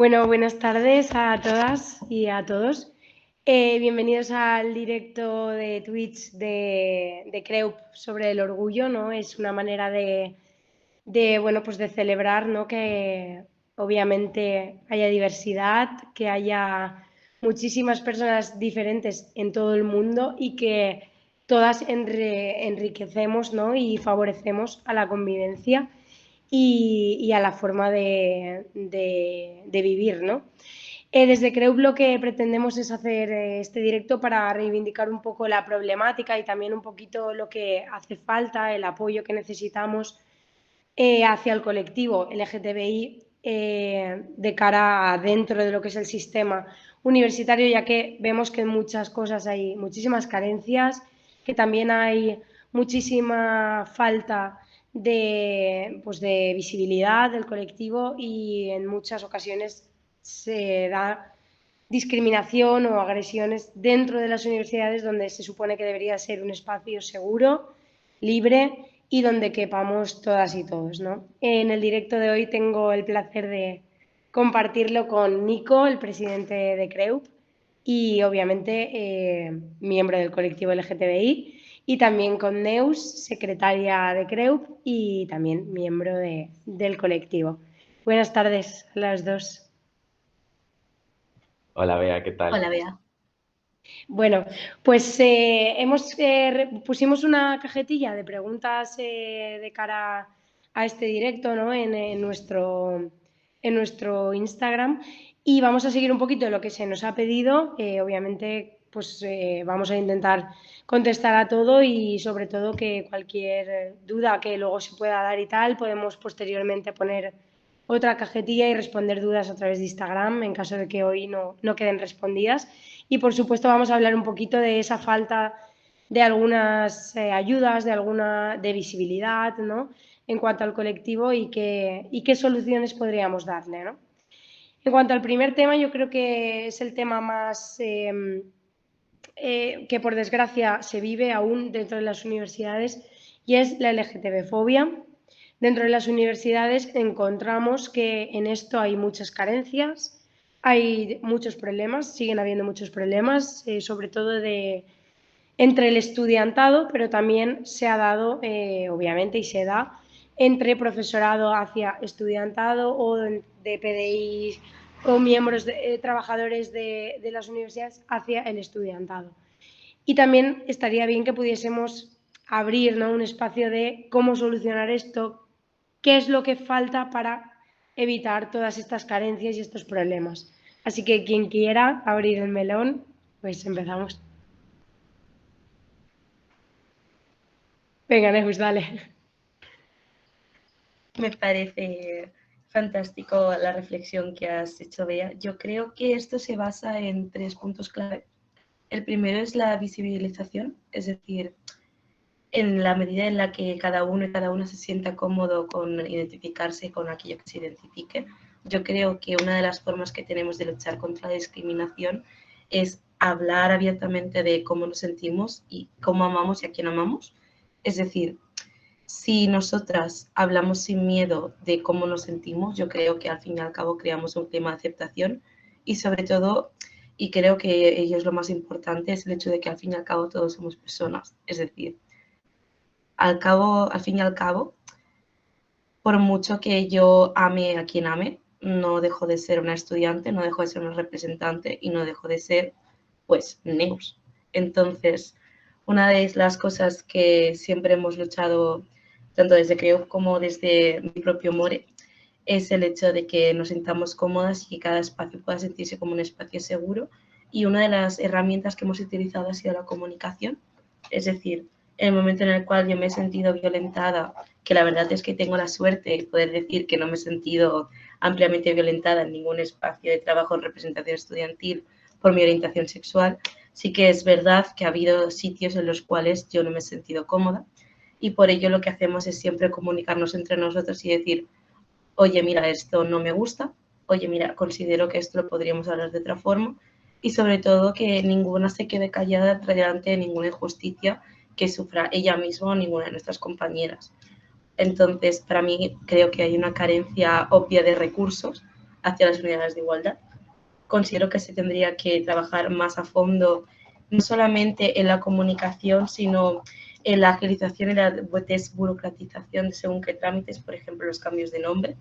Bueno, buenas tardes a todas y a todos. Bienvenidos al directo de Twitch de CREUP sobre el orgullo, ¿no? Es una manera bueno, pues de celebrar, ¿no? Que obviamente haya diversidad, que haya muchísimas personas diferentes en todo el mundo y que todas enriquecemos, ¿no? Y favorecemos a la convivencia y a la forma de vivir, ¿no? Desde CREUP lo que pretendemos es hacer este directo para reivindicar un poco la problemática y también un poquito lo que hace falta, el apoyo que necesitamos hacia el colectivo LGTBI de cara a dentro de lo que es el sistema universitario, ya que vemos que en muchas cosas hay muchísimas carencias, que también hay muchísima falta de visibilidad del colectivo y en muchas ocasiones se da discriminación o agresiones dentro de las universidades donde se supone que debería ser un espacio seguro, libre y donde quepamos todas y todos, ¿no? En el directo de hoy tengo el placer de compartirlo con Nico, el presidente de CREUP y obviamente miembro del colectivo LGTBI, y también con Neus, secretaria de CREUP y también miembro del colectivo. Buenas tardes a las dos. Hola Bea, ¿qué tal? Hola, Bea. Bueno, pues pusimos una cajetilla de preguntas de cara a este directo, ¿no? En nuestro Instagram, y vamos a seguir un poquito de lo que se nos ha pedido. Obviamente, pues vamos a intentar contestar a todo y sobre todo que cualquier duda que luego se pueda dar y tal, podemos posteriormente poner otra cajetilla y responder dudas a través de Instagram en caso de que hoy no queden respondidas. Y por supuesto vamos a hablar un poquito de esa falta de algunas ayudas, de visibilidad, ¿no? En cuanto al colectivo y qué soluciones podríamos darle, ¿no? En cuanto al primer tema, yo creo que es el tema más que por desgracia se vive aún dentro de las universidades, y es la LGTB-fobia. Dentro de las universidades encontramos que en esto hay muchas carencias, hay muchos problemas, siguen habiendo muchos problemas, sobre todo entre el estudiantado, pero también se ha dado, obviamente, y se da entre profesorado hacia estudiantado o de PDI o miembros trabajadores de las universidades hacia el estudiantado. Y también estaría bien que pudiésemos abrir, ¿no? Un espacio de cómo solucionar esto, qué es lo que falta para evitar todas estas carencias y estos problemas. Así que quien quiera abrir el melón, pues empezamos. Venga, Neus, dale. Me parece fantástico la reflexión que has hecho, Bea. Yo creo que esto se basa en 3 puntos clave. El primero es la visibilización, es decir, en la medida en la que cada uno y cada una se sienta cómodo con identificarse con aquello que se identifique. Yo creo que una de las formas que tenemos de luchar contra la discriminación es hablar abiertamente de cómo nos sentimos y cómo amamos y a quién amamos. Es decir, si nosotras hablamos sin miedo de cómo nos sentimos, yo creo que al fin y al cabo creamos un clima de aceptación y sobre todo, y creo que ello es lo más importante, es el hecho de que al fin y al cabo todos somos personas. Es decir, al fin y al cabo, por mucho que yo ame a quien ame, no dejo de ser una estudiante, no dejo de ser una representante y no dejo de ser, pues, Neus. Entonces, una de las cosas que siempre hemos luchado, tanto desde Creo como desde mi propio More, es el hecho de que nos sintamos cómodas y que cada espacio pueda sentirse como un espacio seguro. Y una de las herramientas que hemos utilizado ha sido la comunicación. Es decir, en el momento en el cual yo me he sentido violentada, que la verdad es que tengo la suerte de poder decir que no me he sentido ampliamente violentada en ningún espacio de trabajo en representación estudiantil por mi orientación sexual, sí que es verdad que ha habido sitios en los cuales yo no me he sentido cómoda y por ello lo que hacemos es siempre comunicarnos entre nosotros y decir, oye, mira, esto no me gusta, oye, mira, considero que esto lo podríamos hablar de otra forma y sobre todo que ninguna se quede callada delante de ninguna injusticia que sufra ella misma o ninguna de nuestras compañeras. Entonces, para mí creo que hay una carencia obvia de recursos, hacia las unidades de igualdad. Considero que se tendría que trabajar más a fondo, no solamente en la comunicación, sino en la agilización y la desburocratización de según qué trámites, por ejemplo, los cambios de nombre.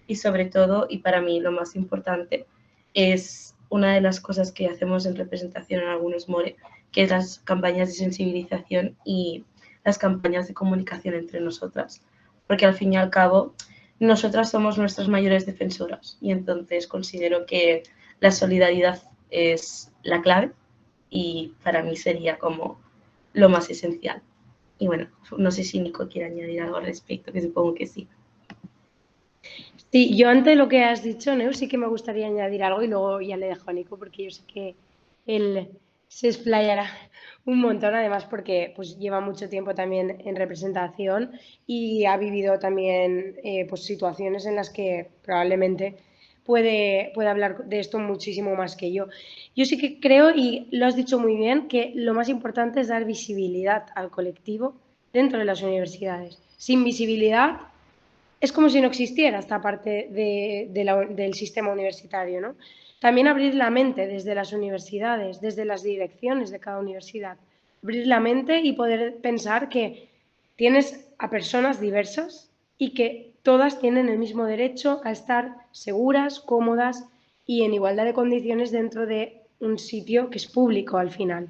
Y sobre todo, y para mí lo más importante, es una de las cosas que hacemos en representación en algunos MORE, que es las campañas de sensibilización y las campañas de comunicación entre nosotras. Porque al fin y al cabo, nosotras somos nuestras mayores defensoras y entonces considero que la solidaridad es la clave y para mí sería como lo más esencial. Y bueno, no sé si Nico quiere añadir algo al respecto, que supongo que sí. Sí, yo ante lo que has dicho, Neu, sí que me gustaría añadir algo y luego ya le dejo a Nico porque yo sé que él se explayará un montón, además porque pues lleva mucho tiempo también en representación y ha vivido también pues situaciones en las que probablemente puede hablar de esto muchísimo más que yo. Yo sí que creo, y lo has dicho muy bien, que lo más importante es dar visibilidad al colectivo dentro de las universidades. Sin visibilidad es como si no existiera esta parte del sistema universitario, ¿no? También abrir la mente desde las universidades, desde las direcciones de cada universidad. Abrir la mente y poder pensar que tienes a personas diversas y que todas tienen el mismo derecho a estar seguras, cómodas y en igualdad de condiciones dentro de un sitio que es público al final.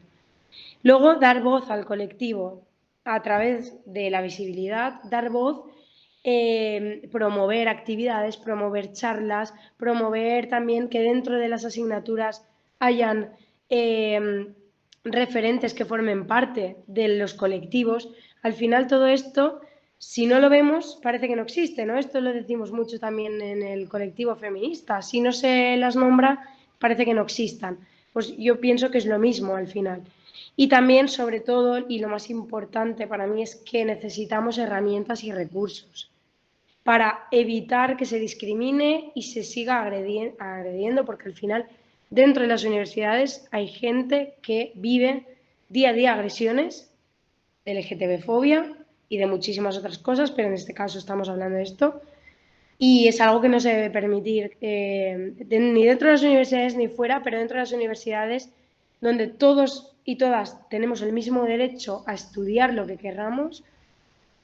Luego, dar voz al colectivo a través de la visibilidad, dar voz, promover actividades, promover charlas, promover también que dentro de las asignaturas hayan referentes que formen parte de los colectivos. Al final todo esto, si no lo vemos, parece que no existe, ¿no? Esto lo decimos mucho también en el colectivo feminista. Si no se las nombra, parece que no existan. Pues yo pienso que es lo mismo al final. Y también, sobre todo, y lo más importante para mí es que necesitamos herramientas y recursos para evitar que se discrimine y se siga agrediendo, porque al final dentro de las universidades hay gente que vive día a día agresiones de LGTB-fobia y de muchísimas otras cosas, pero en este caso estamos hablando de esto. Y es algo que no se debe permitir ni dentro de las universidades ni fuera, pero dentro de las universidades donde todos y todas tenemos el mismo derecho a estudiar lo que querramos,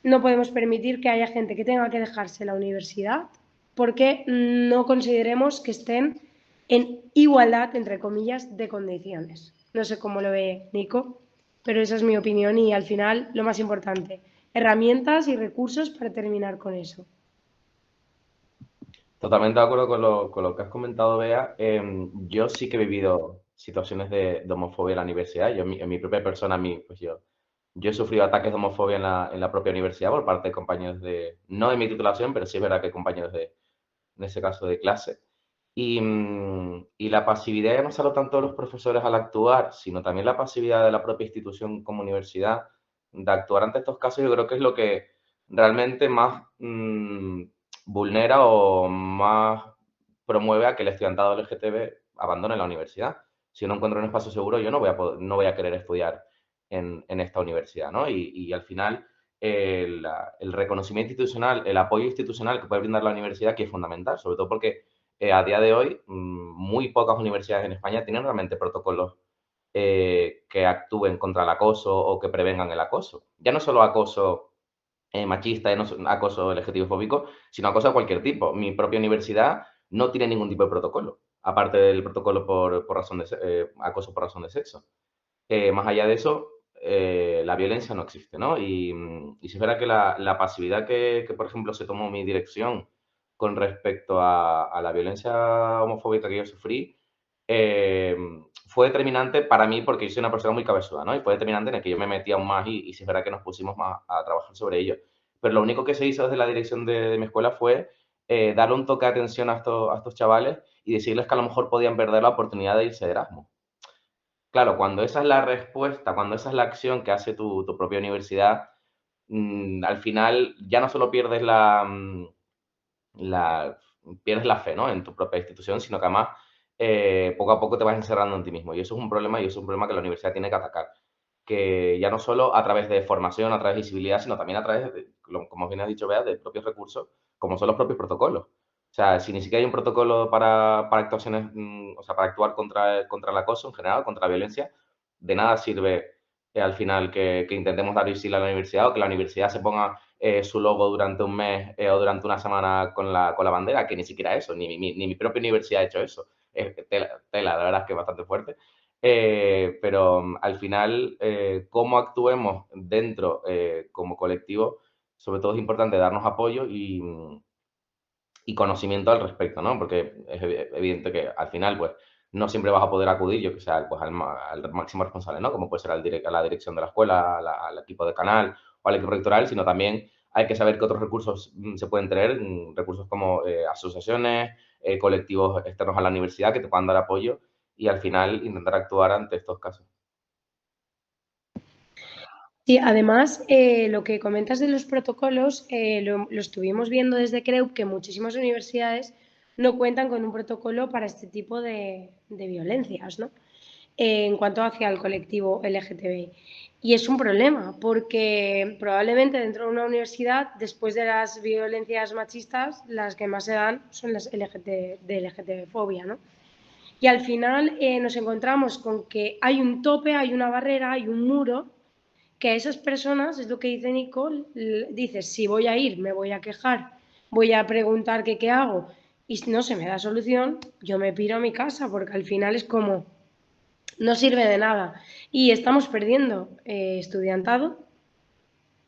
no podemos permitir que haya gente que tenga que dejarse la universidad porque no consideremos que estén en igualdad, entre comillas, de condiciones. No sé cómo lo ve Nico, pero esa es mi opinión y al final lo más importante, herramientas y recursos para terminar con eso. Totalmente de acuerdo con lo que has comentado, Bea. Yo sí que he vivido situaciones de homofobia en la universidad. Yo, en mi propia persona, pues yo he sufrido ataques de homofobia en la propia universidad por parte de compañeros no de mi titulación, pero sí es verdad que compañeros en ese caso de clase. Y la pasividad ya no solo tanto de los profesores al actuar, sino también la pasividad de la propia institución como universidad de actuar ante estos casos, yo creo que es lo que realmente más vulnera o más promueve a que el estudiantado LGTB abandone la universidad. Si no encuentro un espacio seguro, yo no voy a querer estudiar en esta universidad, ¿no? Y al final, el reconocimiento institucional, el apoyo institucional que puede brindar la universidad, que es fundamental, sobre todo porque a día de hoy muy pocas universidades en España tienen realmente protocolos que actúen contra el acoso o que prevengan el acoso. Ya no solo acoso machista, ya no acoso LGTB-fóbico, sino acoso de cualquier tipo. Mi propia universidad no tiene ningún tipo de protocolo, aparte del protocolo por razón acoso por razón de sexo. Más allá de eso, la violencia no existe, ¿no? Y si fuera que la pasividad que, por ejemplo, se tomó mi dirección con respecto a la violencia homofóbica que yo sufrí, eh, fue determinante para mí porque yo soy una persona muy cabezuda, ¿no? Y fue determinante en el que yo me metí aún más y si es verdad que nos pusimos más a trabajar sobre ello. Pero lo único que se hizo desde la dirección de mi escuela fue darle un toque de atención a estos chavales y decirles que a lo mejor podían perder la oportunidad de irse de Erasmus. Claro, cuando esa es la respuesta, cuando esa es la acción que hace tu propia universidad, al final ya no solo pierdes la, pierdes la fe, ¿no? En tu propia institución, sino que además poco a poco te vas encerrando en ti mismo. Y eso es un problema y eso es un problema que la universidad tiene que atacar. Que ya no solo a través de formación, a través de visibilidad, sino también a través, como bien has dicho, Bea, de propios recursos, como son los propios protocolos. O sea, si ni siquiera hay un protocolo para actuaciones, o sea, para actuar contra el acoso en general, contra la violencia, de nada sirve al final que intentemos dar visibilidad a la universidad o que la universidad se ponga su logo durante un mes o durante una semana con la bandera, que ni siquiera eso, ni mi propia universidad ha hecho eso. Es tela, la verdad es que es bastante fuerte. Pero al final, cómo actuemos dentro como colectivo, sobre todo es importante darnos apoyo y conocimiento al respecto, ¿no? Porque es evidente que al final, pues, no siempre vas a poder acudir, yo que sé, pues, al máximo responsable, ¿no? Como puede ser a la dirección de la escuela, al equipo de canal o al equipo rectoral, sino también hay que saber qué otros recursos se pueden tener, recursos como asociaciones, colectivos externos a la universidad que te puedan dar apoyo y al final intentar actuar ante estos casos. Sí, además, lo que comentas de los protocolos, lo estuvimos viendo desde CREUP, que muchísimas universidades no cuentan con un protocolo para este tipo de violencias, ¿no? En cuanto hacia el colectivo LGTBI. Y es un problema, porque probablemente dentro de una universidad, después de las violencias machistas, las que más se dan son las de LGTB-fobia, ¿no? Y al final nos encontramos con que hay un tope, hay una barrera, hay un muro, que a esas personas, es lo que dice Nicole, dices, si voy a ir, me voy a quejar, voy a preguntar qué hago, y si no se me da solución, yo me piro a mi casa, porque al final es como, no sirve de nada. Y estamos perdiendo estudiantado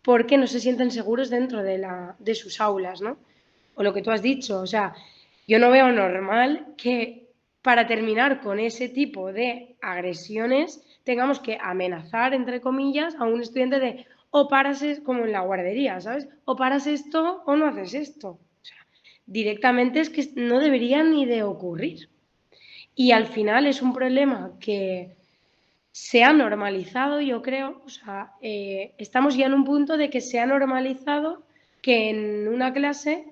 porque no se sienten seguros dentro de sus aulas, ¿no? O lo que tú has dicho, o sea, yo no veo normal que para terminar con ese tipo de agresiones tengamos que amenazar, entre comillas, a un estudiante de o paras, como en la guardería, ¿sabes? O paras esto o no haces esto. O sea, directamente es que no debería ni de ocurrir. Y al final es un problema que se ha normalizado, yo creo, o sea, estamos ya en un punto de que se ha normalizado que en una clase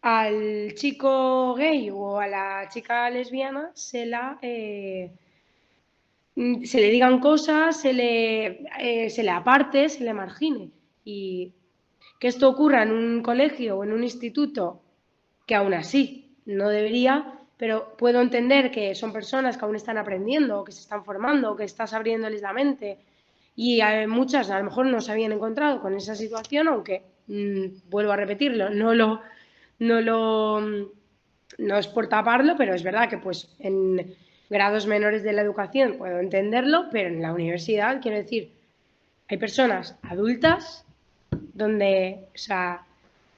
al chico gay o a la chica lesbiana se le digan cosas, se le aparte, se le margine. Y que esto ocurra en un colegio o en un instituto, que aún así no debería, pero puedo entender que son personas que aún están aprendiendo, o que se están formando, o que estás abriéndoles la mente. Y muchas a lo mejor no se habían encontrado con esa situación, aunque, vuelvo a repetirlo, no lo, no es por taparlo, pero es verdad que pues en grados menores de la educación puedo entenderlo, pero en la universidad, quiero decir, hay personas adultas donde, o sea,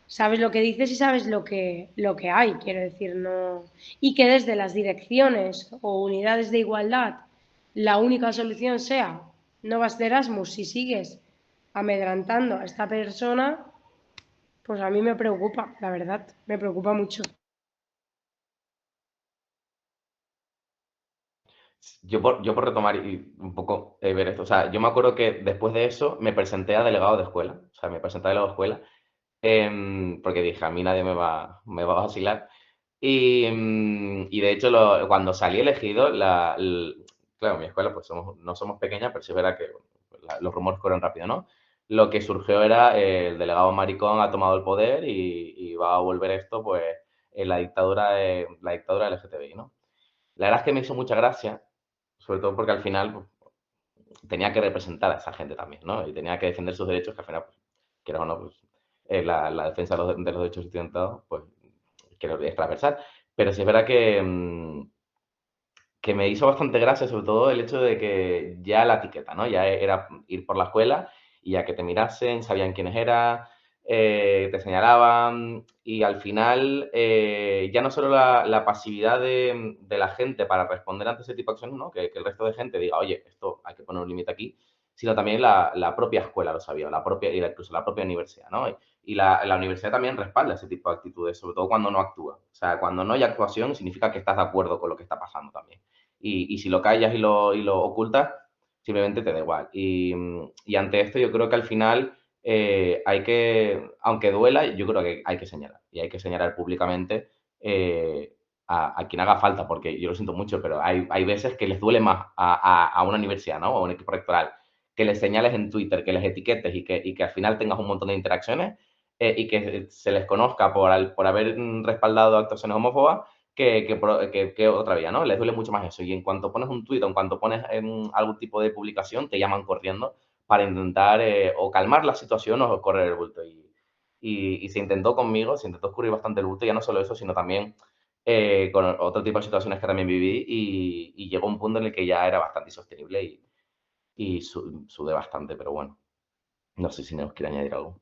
sabes lo que dices y sabes lo que hay, quiero decir, no. Y que desde las direcciones o unidades de igualdad la única solución sea no vas de Erasmus si sigues amedrantando a esta persona, pues a mí me preocupa, la verdad, me preocupa mucho. Yo por retomar y un poco ver esto, o sea, yo me acuerdo que después de eso me presenté a delegado de escuela, o sea, me presenté a delegado de escuela, porque dije, a mí nadie me va a vacilar. Y de hecho, cuando salí elegido, claro, mi escuela, pues no somos pequeñas, pero sí es verdad que los rumores fueron rápido, ¿no? Lo que surgió era el delegado maricón ha tomado el poder y va a volver esto, pues, en la dictadura LGTBI, ¿no? La verdad es que me hizo mucha gracia, sobre todo porque al final pues, tenía que representar a esa gente también, ¿no? Y tenía que defender sus derechos, que al final, pues, quieras o no, pues, la defensa de los derechos estudiantados, pues, que es transversal. Pero sí es verdad que me hizo bastante gracia, sobre todo el hecho de que ya la etiqueta, ¿no? Ya era ir por la escuela y ya que te mirasen, sabían quiénes eras, te señalaban y al final ya no solo la pasividad de la gente para responder ante ese tipo de acciones, ¿no? Que el resto de gente diga, oye, esto hay que poner un límite aquí, sino también la propia escuela lo sabía, incluso la propia universidad, ¿no? Y la universidad también respalda ese tipo de actitudes, sobre todo cuando no actúa. O sea, cuando no hay actuación significa que estás de acuerdo con lo que está pasando también. Y si lo callas y lo ocultas, simplemente te da igual. Y ante esto yo creo que al final aunque duela, yo creo que hay que señalar. Y hay que señalar públicamente a quien haga falta, porque yo lo siento mucho, pero hay veces que les duele más a una universidad, ¿no? O a un equipo rectoral, que les señales en Twitter, que les etiquetes y que al final tengas un montón de interacciones, y que se les conozca por haber respaldado actuaciones homófobas que otra vía, ¿no? Les duele mucho más eso. Y en cuanto pones un tuit o en cuanto pones algún tipo de publicación, te llaman corriendo para intentar o calmar la situación o correr el bulto. Y se intentó conmigo, se intentó escurrir bastante el bulto, ya no solo eso, sino también con otro tipo de situaciones que también viví y llegó un punto en el que ya era bastante insostenible y sudé bastante, pero bueno, no sé si nos quiere añadir algo.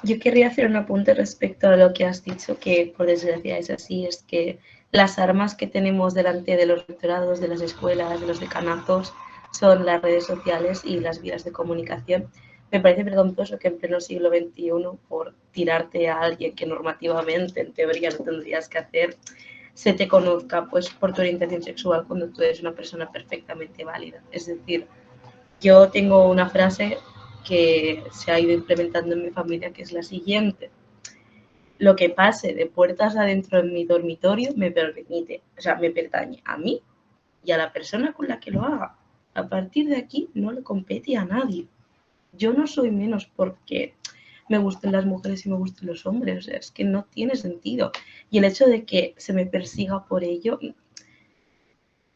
Yo querría hacer un apunte respecto a lo que has dicho, que por desgracia es así, es que las armas que tenemos delante de los rectorados, de las escuelas, de los decanatos, son las redes sociales y las vías de comunicación. Me parece vergonzoso que en pleno siglo XXI, por tirarte a alguien que normativamente, en teoría, no tendrías que hacer, se te conozca pues, por tu orientación sexual cuando tú eres una persona perfectamente válida. Es decir, yo tengo una frase que se ha ido implementando en mi familia, que es la siguiente: lo que pase de puertas adentro en mi dormitorio me permite, o sea, me pertañe a mí y a la persona con la que lo haga. A partir de aquí no le compete a nadie. Yo no soy menos porque me gusten las mujeres y me gusten los hombres, o sea, es que no tiene sentido. Y el hecho de que se me persiga por ello,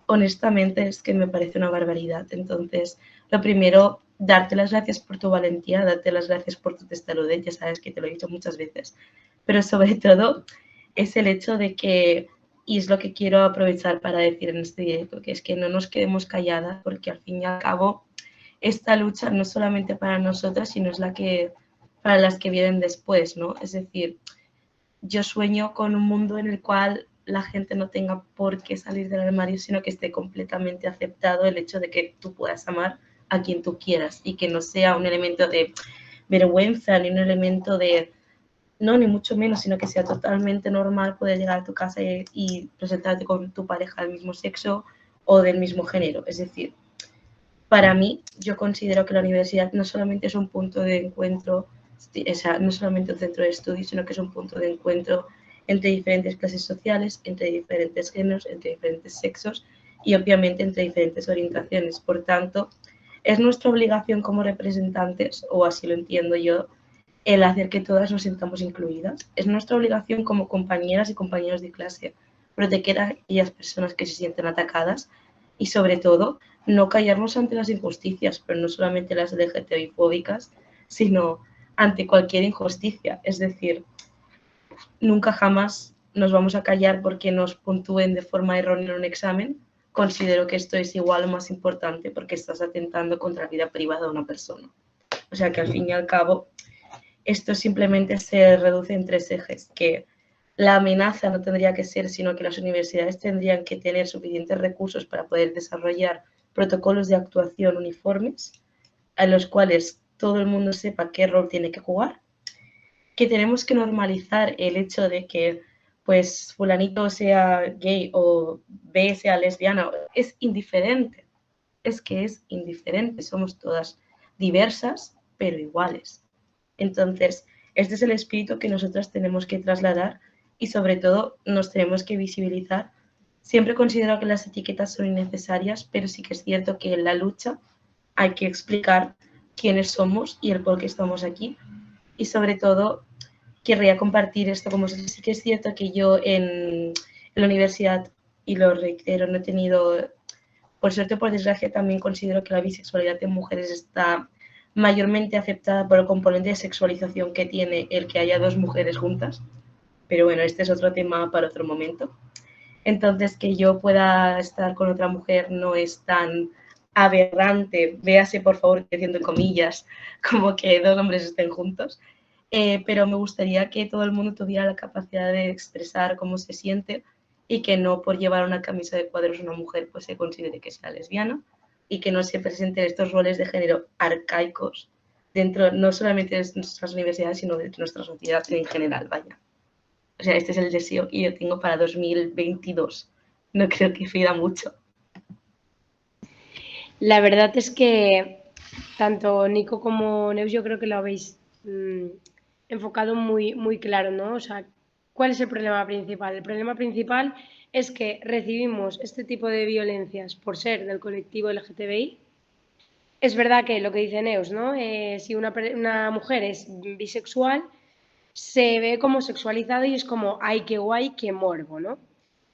honestamente, es que me parece una barbaridad. Entonces, lo primero, darte las gracias por tu valentía, darte las gracias por tu testarudez, ya sabes que te lo he dicho muchas veces, pero sobre todo es el hecho de que, y es lo que quiero aprovechar para decir en este directo, que es que no nos quedemos calladas, porque al fin y al cabo esta lucha no es solamente para nosotras, sino es la que para las que vienen después, ¿no? Es decir, yo sueño con un mundo en el cual la gente no tenga por qué salir del armario, sino que esté completamente aceptado el hecho de que tú puedas amar a quien tú quieras y que no sea un elemento de vergüenza ni un elemento de, no, ni mucho menos, sino que sea totalmente normal poder llegar a tu casa y presentarte con tu pareja del mismo sexo o del mismo género. Es decir, para mí, yo considero que la universidad no solamente es un punto de encuentro, o sea, no solamente un centro de estudio, sino que es un punto de encuentro entre diferentes clases sociales, entre diferentes géneros, entre diferentes sexos y obviamente entre diferentes orientaciones. Por tanto, es nuestra obligación como representantes, o así lo entiendo yo, el hacer que todas nos sintamos incluidas. Es nuestra obligación como compañeras y compañeros de clase proteger a aquellas personas que se sienten atacadas y sobre todo no callarnos ante las injusticias, pero no solamente las LGTBI-fóbicas, sino ante cualquier injusticia. Es decir, nunca jamás nos vamos a callar porque nos puntúen de forma errónea en un examen. Considero que esto es igual o más importante porque estás atentando contra la vida privada de una persona. O sea que al fin y al cabo esto simplemente se reduce en tres ejes, que la amenaza no tendría que ser, sino que las universidades tendrían que tener suficientes recursos para poder desarrollar protocolos de actuación uniformes, a los cuales todo el mundo sepa qué rol tiene que jugar, que tenemos que normalizar el hecho de que pues fulanito sea gay o B sea lesbiana, es indiferente, es que es indiferente, somos todas diversas pero iguales. Entonces, este es el espíritu que nosotras tenemos que trasladar y sobre todo nos tenemos que visibilizar. Siempre considero que las etiquetas son innecesarias, pero sí que es cierto que en la lucha hay que explicar quiénes somos y el por qué estamos aquí. Y sobre todo, querría compartir esto como sí que es cierto que yo en la universidad, y lo reitero, no he tenido, por suerte o por desgracia, también considero que la bisexualidad en mujeres está mayormente aceptada por el componente de sexualización que tiene el que haya dos mujeres juntas. Pero bueno, este es otro tema para otro momento. Entonces, que yo pueda estar con otra mujer no es tan aberrante, véase por favor, haciendo comillas, como que dos hombres estén juntos. Pero me gustaría que todo el mundo tuviera la capacidad de expresar cómo se siente y que no por llevar una camisa de cuadros una mujer pues se considere que sea lesbiana y que no se presenten estos roles de género arcaicos dentro no solamente de nuestras universidades sino de nuestra sociedad en general, vaya. O sea, este es el deseo que yo tengo para 2022. No creo que pida mucho. La verdad es que tanto Nico como Neus yo creo que lo habéis enfocado muy, muy claro, ¿no? O sea, ¿cuál es el problema principal? El problema principal es que recibimos este tipo de violencias por ser del colectivo LGTBI es verdad que lo que dice Neus, ¿no? Si una mujer es bisexual, se ve como sexualizado y es como, ay, qué guay, qué morbo, ¿no?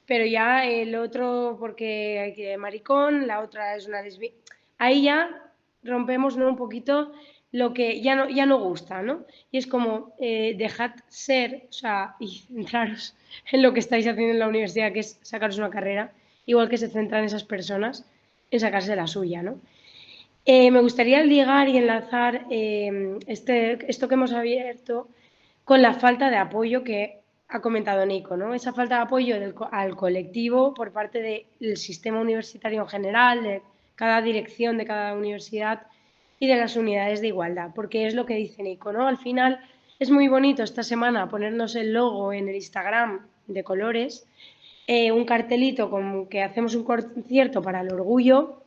Pero ya el otro, porque hay que maricón, la otra es una lesbiana. Ahí ya rompemos, ¿no? Un poquito lo que ya no gusta, ¿no? Y es como, dejad ser, o sea, y centraros en lo que estáis haciendo en la universidad, que es sacaros una carrera, igual que se centran esas personas en sacarse la suya, ¿no? Me gustaría ligar y enlazar esto que hemos abierto con la falta de apoyo que ha comentado Nico, ¿no? Esa falta de apoyo al colectivo por parte del sistema universitario en general, de cada dirección de cada universidad y de las unidades de igualdad, porque es lo que dice Nico, ¿no? Al final es muy bonito esta semana ponernos el logo en el Instagram de colores, un cartelito con que hacemos un concierto para el orgullo,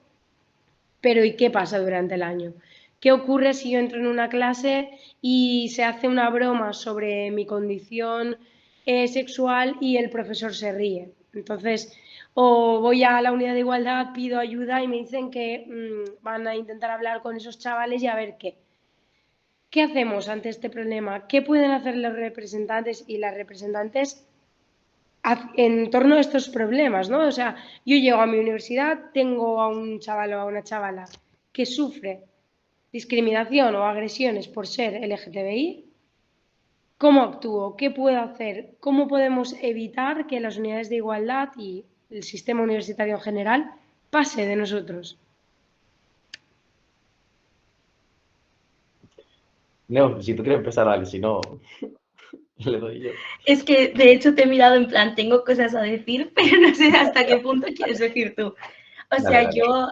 pero ¿y qué pasa durante el año? ¿Qué ocurre si yo entro en una clase y se hace una broma sobre mi condición sexual y el profesor se ríe? Entonces, o voy a la unidad de igualdad, pido ayuda y me dicen que van a intentar hablar con esos chavales y a ver qué. ¿Qué hacemos ante este problema? ¿Qué pueden hacer los representantes y las representantes en torno a estos problemas, ¿no? O sea, yo llego a mi universidad, tengo a un chaval o a una chavala que sufre discriminación o agresiones por ser LGTBI. ¿Cómo actúo? ¿Qué puedo hacer? ¿Cómo podemos evitar que las unidades de igualdad y el sistema universitario en general pase de nosotros? No, si tú quieres empezar, dale, si no, le doy yo. Es que de hecho te he mirado en plan, tengo cosas a decir, pero no sé hasta qué punto quieres decir tú. O sea, Dale. yo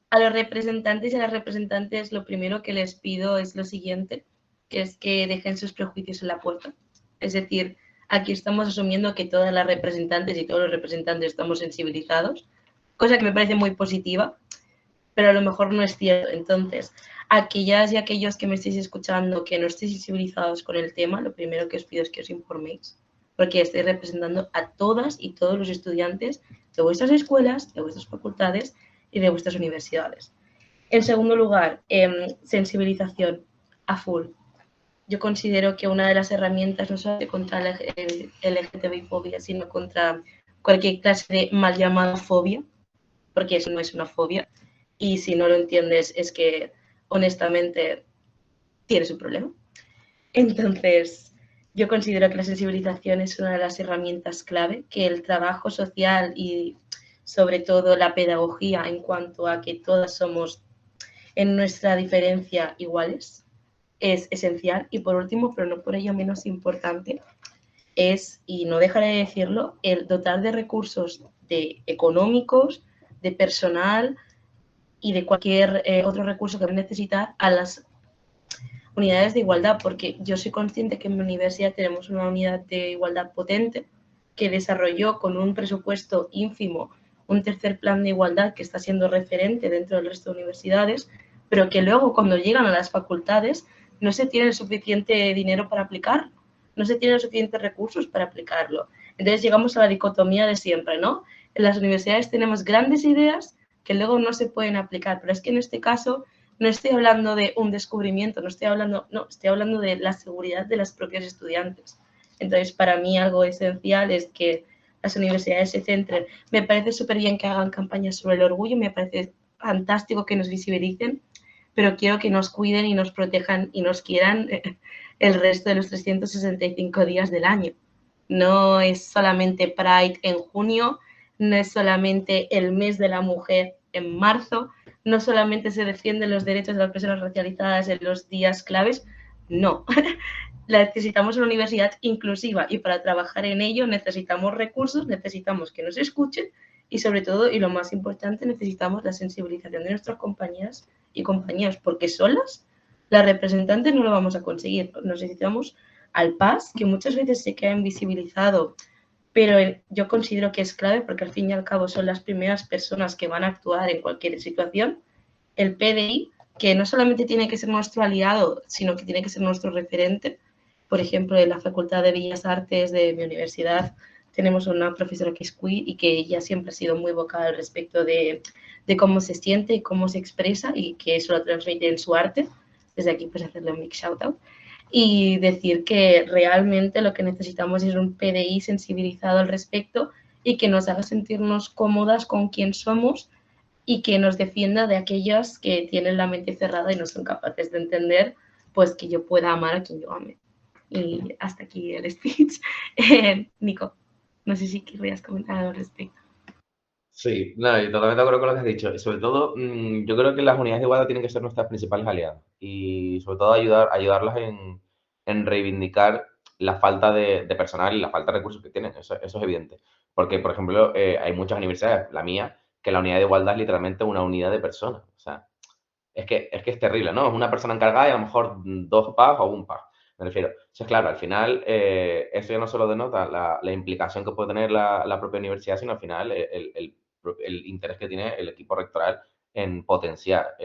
a los representantes y a las representantes lo primero que les pido es lo siguiente, que es que dejen sus prejuicios en la puerta. Es decir, aquí estamos asumiendo que todas las representantes y todos los representantes estamos sensibilizados, cosa que me parece muy positiva, pero a lo mejor no es cierto. Entonces, aquellas y aquellos que me estéis escuchando que no estéis sensibilizados con el tema, lo primero que os pido es que os informéis, porque estáis representando a todas y todos los estudiantes de vuestras escuelas, de vuestras facultades y de vuestras universidades. En segundo lugar, sensibilización a full. Yo considero que una de las herramientas no solo contra la LGTBI-fobia, sino contra cualquier clase de mal llamada fobia, porque eso no es una fobia, y si no lo entiendes es que honestamente tienes un problema. Entonces, yo considero que la sensibilización es una de las herramientas clave, que el trabajo social y sobre todo la pedagogía en cuanto a que todas somos en nuestra diferencia iguales es esencial. Y por último, pero no por ello menos importante, es, y no dejaré de decirlo, el dotar de recursos económicos, de personal y de cualquier otro recurso que necesitar a las unidades de igualdad, porque yo soy consciente que en mi universidad tenemos una unidad de igualdad potente que desarrolló con un presupuesto ínfimo un tercer plan de igualdad que está siendo referente dentro del resto de universidades, pero que luego cuando llegan a las facultades no se tiene el suficiente dinero para aplicar, no se tienen los suficientes recursos para aplicarlo. Entonces llegamos a la dicotomía de siempre, ¿no? En las universidades tenemos grandes ideas que luego no se pueden aplicar, pero es que en este caso no estoy hablando de un descubrimiento, estoy hablando de la seguridad de los propios estudiantes. Entonces, para mí algo esencial es que las universidades se centren. Me parece súper bien que hagan campañas sobre el orgullo, me parece fantástico que nos visibilicen, pero quiero que nos cuiden y nos protejan y nos quieran el resto de los 365 días del año. No es solamente Pride en junio, no es solamente el mes de la mujer en marzo, no solamente se defienden los derechos de las personas racializadas en los días claves, no. Necesitamos una universidad inclusiva y para trabajar en ello necesitamos recursos, necesitamos que nos escuchen y sobre todo, y lo más importante, necesitamos la sensibilización de nuestras compañeras y compañeros, porque solas las representantes no lo vamos a conseguir. Necesitamos al PAS, que muchas veces se queda invisibilizado, pero yo considero que es clave porque al fin y al cabo son las primeras personas que van a actuar en cualquier situación. El PDI, que no solamente tiene que ser nuestro aliado, sino que tiene que ser nuestro referente. Por ejemplo, en la Facultad de Bellas Artes de mi universidad tenemos una profesora que es queer y que ella siempre ha sido muy vocal al respecto de cómo se siente y cómo se expresa y que eso lo transmite en su arte. Desde aquí pues hacerle un big shout out. Y decir que realmente lo que necesitamos es un PDI sensibilizado al respecto y que nos haga sentirnos cómodas con quien somos y que nos defienda de aquellas que tienen la mente cerrada y no son capaces de entender pues que yo pueda amar a quien yo ame. Y hasta aquí el speech. Nico, no sé si querrías comentar algo al respecto. Sí, no, y totalmente de acuerdo con lo que has dicho. Y sobre todo, yo creo que las unidades de igualdad tienen que ser nuestras principales aliadas. Y sobre todo ayudarlas en reivindicar la falta de personal y la falta de recursos que tienen. Eso es evidente. Porque, por ejemplo, hay muchas universidades, la mía, que la unidad de igualdad es literalmente una unidad de personas. O sea, es terrible, ¿no? Es una persona encargada y a lo mejor 2 PAs o 1 PAs, me refiero. Entonces, claro, al final, eso ya no solo denota la implicación que puede tener la propia universidad, sino al final el interés que tiene el equipo rectoral en potenciar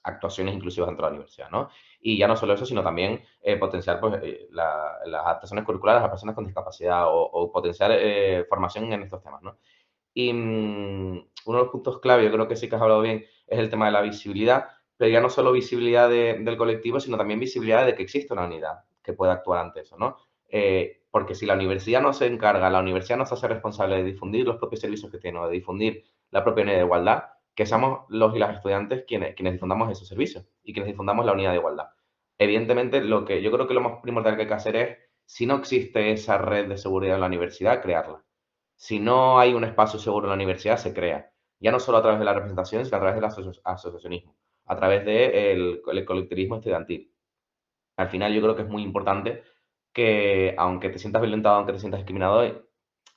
actuaciones inclusivas dentro de la universidad, ¿no? Y ya no solo eso, sino también potenciar pues, las adaptaciones curriculares a personas con discapacidad o potenciar formación en estos temas, ¿no? Y uno de los puntos clave, yo creo que sí que has hablado bien, es el tema de la visibilidad, pero ya no solo visibilidad del colectivo, sino también visibilidad de que existe una unidad que pueda actuar ante eso, ¿no? Porque si la universidad no se encarga, la universidad no se hace responsable de difundir los propios servicios que tiene o de difundir la propia unidad de igualdad, que seamos los y las estudiantes quienes difundamos esos servicios y quienes difundamos la unidad de igualdad. Evidentemente, yo creo que lo más primordial que hay que hacer es, si no existe esa red de seguridad en la universidad, crearla. Si no hay un espacio seguro en la universidad, se crea. Ya no solo a través de la representación, sino a través del asociacionismo, a través del colectivismo estudiantil. Al final yo creo que es muy importante que, aunque te sientas violentado, aunque te sientas discriminado,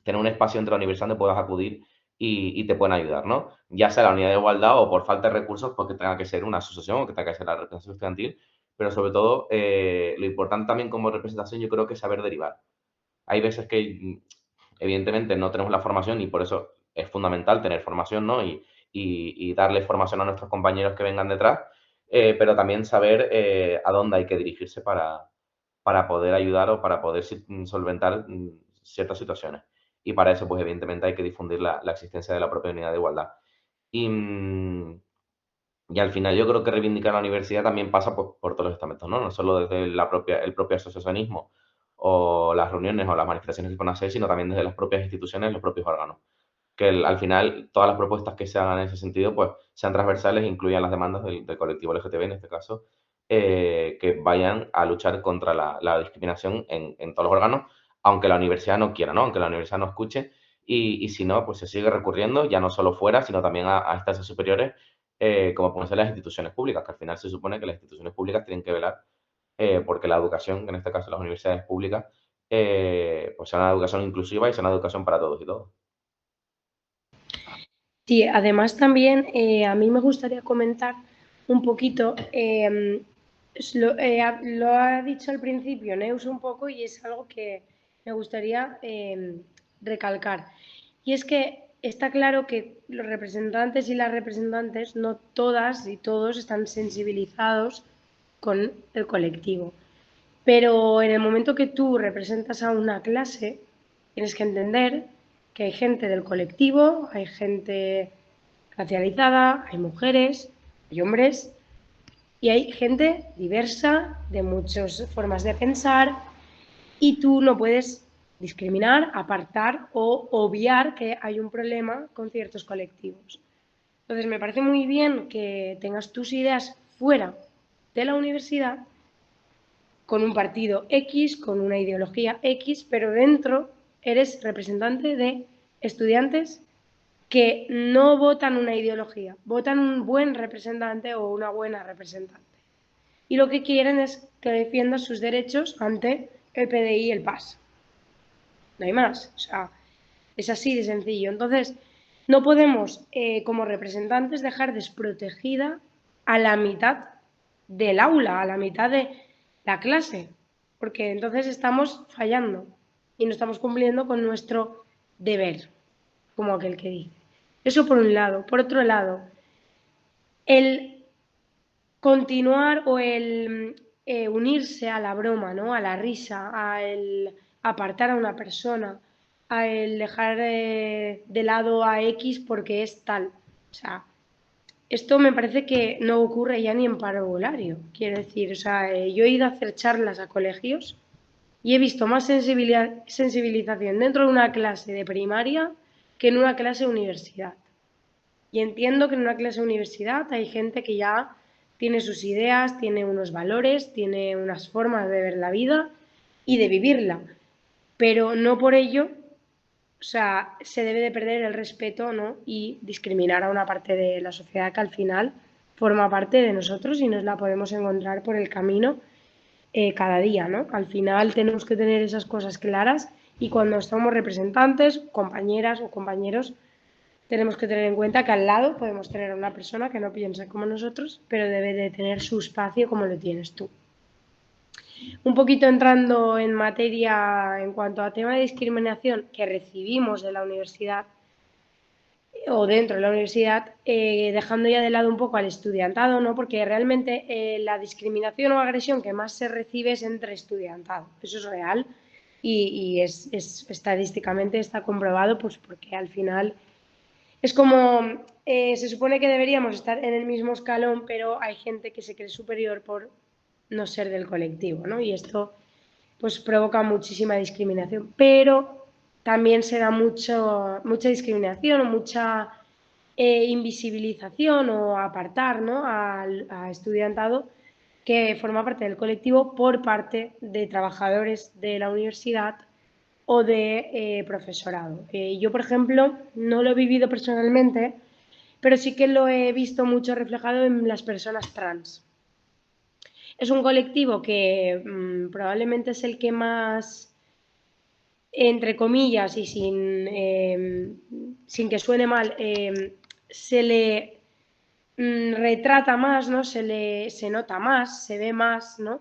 tener un espacio entre la universidad donde puedas acudir y te puedan ayudar, ¿no? Ya sea la unidad de igualdad o por falta de recursos, porque tenga que ser una asociación o que tenga que ser la representación estudiantil, pero sobre todo, lo importante también como representación yo creo que es saber derivar. Hay veces que, evidentemente, no tenemos la formación y por eso es fundamental tener formación, ¿no? Y darle formación a nuestros compañeros que vengan detrás, pero también saber a dónde hay que dirigirse para poder ayudar o para poder solventar ciertas situaciones. Y para eso, pues, evidentemente, hay que difundir la existencia de la propia unidad de igualdad. Y, y al final yo creo que reivindicar la universidad también pasa por todos los estamentos, ¿no? No solo desde el propio asociacionismo o las reuniones o las manifestaciones que van a hacer, sino también desde las propias instituciones, los propios órganos. Que al final todas las propuestas que se hagan en ese sentido pues sean transversales e incluyan las demandas del colectivo LGTB en este caso, que vayan a luchar contra la discriminación en todos los órganos, aunque la universidad no quiera, ¿no? Aunque la universidad no escuche y si no, pues se sigue recurriendo ya no solo fuera, sino también a instancias superiores, como pueden ser las instituciones públicas, que al final se supone que las instituciones públicas tienen que velar porque la educación, en este caso las universidades públicas, pues sea una educación inclusiva y sea una educación para todos y todas. Sí, además también a mí me gustaría comentar un poquito, lo ha dicho al principio Neus un poco y es algo que me gustaría recalcar. Y es que está claro que los representantes y las representantes, no todas y todos están sensibilizados con el colectivo. Pero en el momento que tú representas a una clase, tienes que entender que hay gente del colectivo, hay gente racializada, hay mujeres, hay hombres y hay gente diversa de muchas formas de pensar y tú no puedes discriminar, apartar o obviar que hay un problema con ciertos colectivos. Entonces me parece muy bien que tengas tus ideas fuera de la universidad con un partido X, con una ideología X, pero dentro eres representante de estudiantes que no votan una ideología, votan un buen representante o una buena representante. Y lo que quieren es que defiendan sus derechos ante el PDI y el PAS. No hay más. O sea, es así de sencillo. Entonces, no podemos, como representantes, dejar desprotegida a la mitad del aula, a la mitad de la clase, porque entonces estamos fallando y no estamos cumpliendo con nuestro deber, como aquel que dice. Eso por un lado. Por otro lado, el continuar o el unirse a la broma, ¿no? A la risa, a el apartar a una persona a el dejar de lado a X porque es tal. O sea, esto me parece que no ocurre ya ni en parvulario. Quiero decir, o sea, yo he ido a hacer charlas a colegios y he visto más sensibilización dentro de una clase de primaria que en una clase de universidad. Y entiendo que en una clase de universidad hay gente que ya tiene sus ideas, tiene unos valores, tiene unas formas de ver la vida y de vivirla, pero no por ello, o sea, se debe de perder el respeto, ¿no? Y discriminar a una parte de la sociedad que al final forma parte de nosotros y nos la podemos encontrar por el camino cada día, ¿no? Al final tenemos que tener esas cosas claras y cuando somos representantes, compañeras o compañeros, tenemos que tener en cuenta que al lado podemos tener a una persona que no piensa como nosotros, pero debe de tener su espacio como lo tienes tú. Un poquito entrando en materia en cuanto a tema de discriminación que recibimos de la universidad o dentro de la universidad, dejando ya de lado un poco al estudiantado, ¿no? Porque realmente la discriminación o agresión que más se recibe es entre estudiantado. Eso es real y estadísticamente está comprobado, pues porque al final es como, se supone que deberíamos estar en el mismo escalón, pero hay gente que se cree superior por no ser del colectivo, ¿no? Y esto pues provoca muchísima discriminación, pero también se da mucha discriminación o mucha invisibilización o apartar, ¿no? a estudiantado que forma parte del colectivo por parte de trabajadores de la universidad o de profesorado. Yo, por ejemplo, no lo he vivido personalmente, pero sí que lo he visto mucho reflejado en las personas trans. Es un colectivo que probablemente es el que más, entre comillas y sin que suene mal, se le retrata más, ¿no? Se nota más, se ve más, ¿no?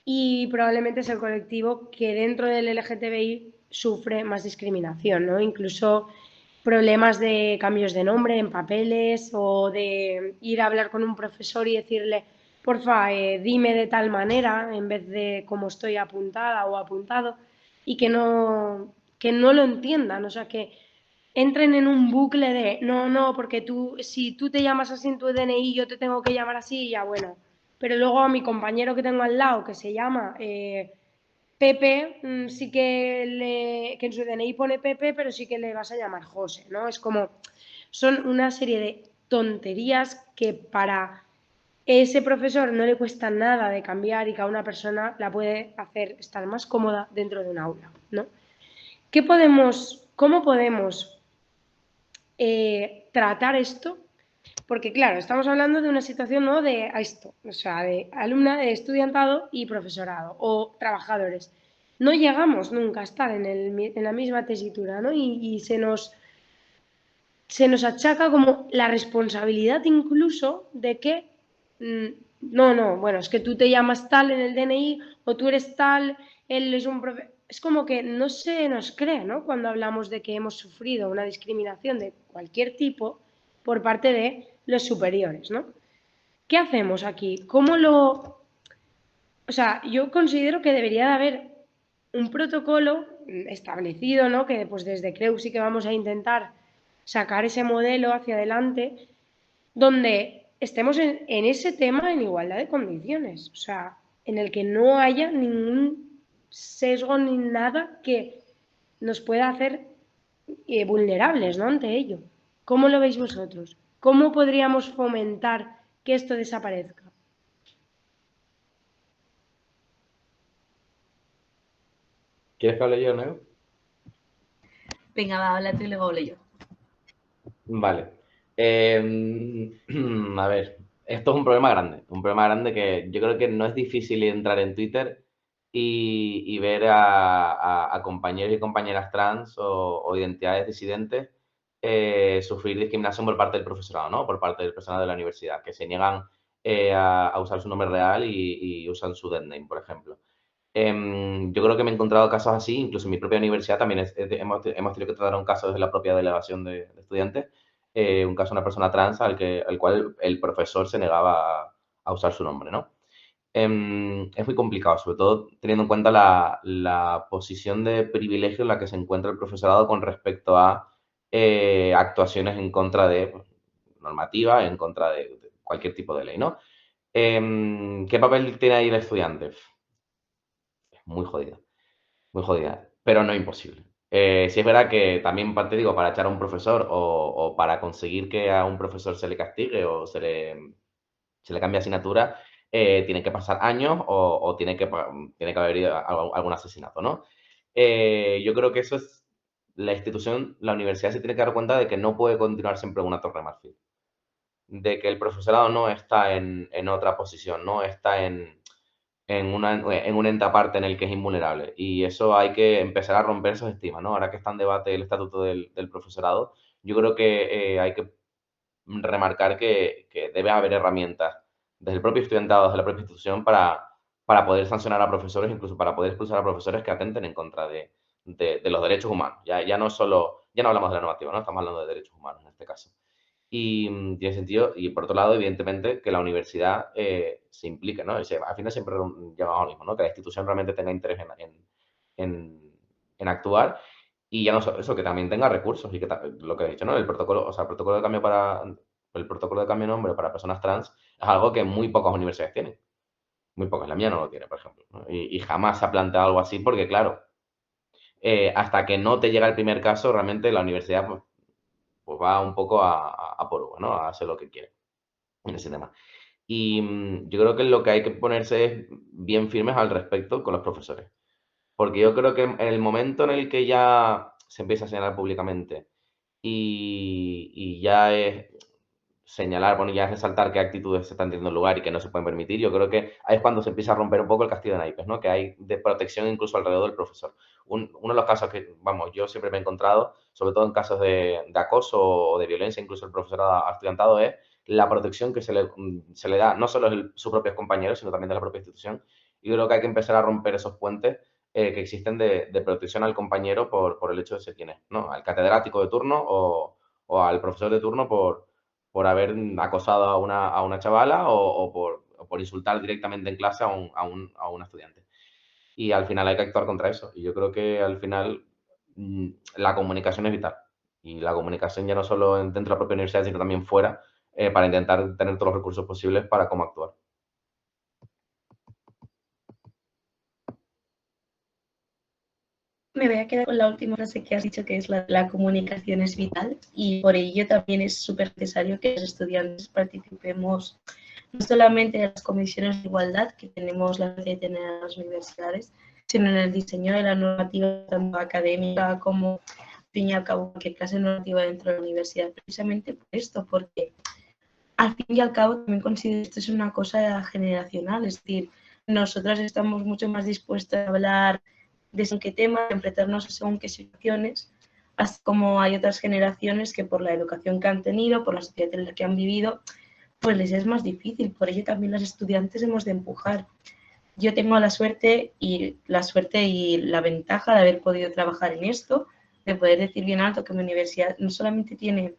Y probablemente es el colectivo que dentro del LGTBI sufre más discriminación, ¿no? Incluso problemas de cambios de nombre en papeles o de ir a hablar con un profesor y decirle, porfa, dime de tal manera en vez de cómo estoy apuntada o apuntado y que no lo entiendan, o sea, que entren en un bucle de no, porque si tú te llamas así en tu DNI, yo te tengo que llamar así y ya bueno. Pero luego a mi compañero que tengo al lado, que se llama Pepe, sí que en su DNI pone Pepe, pero sí que le vas a llamar José, ¿no? Es como, son una serie de tonterías que para ese profesor no le cuesta nada de cambiar y que a una persona la puede hacer estar más cómoda dentro de un aula, ¿no? ¿Cómo podemos tratar esto? Porque, claro, estamos hablando de una situación, ¿no? De esto, o sea, de alumna, de estudiantado y profesorado o trabajadores. No llegamos nunca a estar en la misma tesitura, ¿no? Y se nos achaca como la responsabilidad incluso de que, bueno, es que tú te llamas tal en el DNI o tú eres tal, él es un profe. Es como que no se nos cree, ¿no? Cuando hablamos de que hemos sufrido una discriminación de cualquier tipo por parte de los superiores, ¿no? ¿Qué hacemos aquí? O sea, yo considero que debería de haber un protocolo establecido, ¿no? Que pues desde CREU sí que vamos a intentar sacar ese modelo hacia adelante, donde estemos en ese tema en igualdad de condiciones, o sea, en el que no haya ningún sesgo ni nada que nos pueda hacer vulnerables, ¿no? Ante ello. ¿Cómo lo veis vosotros? ¿Cómo podríamos fomentar que esto desaparezca? ¿Quieres que hable yo, Neo? Venga, va, habla tú y luego hablo yo. Vale. A ver, esto es un problema grande que yo creo que no es difícil entrar en Twitter y ver a compañeros y compañeras trans o identidades disidentes sufrir discriminación por parte del profesorado, ¿no? Por parte del personal de la universidad, que se niegan a usar su nombre real y usan su dead name, por ejemplo. Yo creo que me he encontrado casos así, incluso en mi propia universidad también hemos tenido que tratar un caso desde la propia delegación de estudiantes, un caso de una persona trans al cual el profesor se negaba a usar su nombre, ¿no? es muy complicado, sobre todo teniendo en cuenta la posición de privilegio en la que se encuentra el profesorado con respecto a actuaciones en contra de pues, normativa, en contra de cualquier tipo de ley, ¿no? ¿Qué papel tiene ahí el estudiante? Es muy jodida, pero no imposible. Sí es verdad que también parte, digo, para echar a un profesor o para conseguir que a un profesor se le castigue o se le cambie asignatura, tienen que pasar años o tiene que haber algún asesinato, ¿no? Yo creo que eso es la institución, la universidad se tiene que dar cuenta de que no puede continuar siempre en una torre de marfil, de que el profesorado no está en otra posición, no está en un ente aparte en el que es invulnerable. Y eso hay que empezar a romper esos estigmas, ¿no? Ahora que está en debate el estatuto del profesorado, yo creo que hay que remarcar que debe haber herramientas desde el propio estudiantado, desde la propia institución, para poder sancionar a profesores, incluso para poder expulsar a profesores que atenten en contra de los derechos humanos. Ya no solo, ya no hablamos de la normativa, ¿no? Estamos hablando de derechos humanos en este caso. Y tiene sentido, y por otro lado, evidentemente, que la universidad se implique, ¿no? Al final siempre llegamos a lo mismo, ¿no? Que la institución realmente tenga interés en actuar y ya no solo eso, que también tenga recursos y que lo que he dicho, ¿no? El protocolo, o sea, el protocolo de cambio de nombre para personas trans es algo que muy pocas universidades tienen. Muy pocas, la mía no lo tiene, por ejemplo, ¿no? Y jamás se ha planteado algo así porque, claro, hasta que no te llega el primer caso, realmente la universidad pues va un poco a por uno, ¿no? A hacer lo que quiere en ese tema. Y yo creo que lo que hay que ponerse es bien firmes al respecto con los profesores. Porque yo creo que en el momento en el que ya se empieza a señalar públicamente y ya es señalar, bueno, ya es resaltar qué actitudes se están teniendo lugar y que no se pueden permitir, yo creo que ahí es cuando se empieza a romper un poco el castillo de naipes, ¿no? Que hay de protección incluso alrededor del profesor. Uno de los casos que, vamos, yo siempre me he encontrado, sobre todo en casos de acoso o de violencia, incluso el profesor ha estudiantado, es la protección que se le da, no solo a sus propios compañeros, sino también de la propia institución. Y creo que hay que empezar a romper esos puentes que existen de protección al compañero por el hecho de ser quien es, ¿no? Al catedrático de turno o al profesor de turno por haber acosado a una chavala o por insultar directamente en clase a un estudiante. Y al final hay que actuar contra eso. Y yo creo que al final la comunicación es vital. Y la comunicación ya no solo dentro de la propia universidad, sino también fuera, para intentar tener todos los recursos posibles para cómo actuar. Me voy a quedar con la última frase que has dicho, que es la comunicación es vital, y por ello también es súper necesario que los estudiantes participemos no solamente en las comisiones de igualdad que tenemos la suerte de tener en las universidades, sino en el diseño de la normativa tanto académica como, al fin y al cabo, cualquier clase normativa dentro de la universidad, precisamente por esto, porque al fin y al cabo también considero que esto es una cosa generacional, es decir, nosotras estamos mucho más dispuestas a hablar de según qué tema, a enfrentarnos según qué situaciones, así como hay otras generaciones que por la educación que han tenido, por la sociedad en la que han vivido, pues les es más difícil. Por ello también los estudiantes hemos de empujar. Yo tengo la suerte y la ventaja de haber podido trabajar en esto, de poder decir bien alto que mi universidad no solamente tiene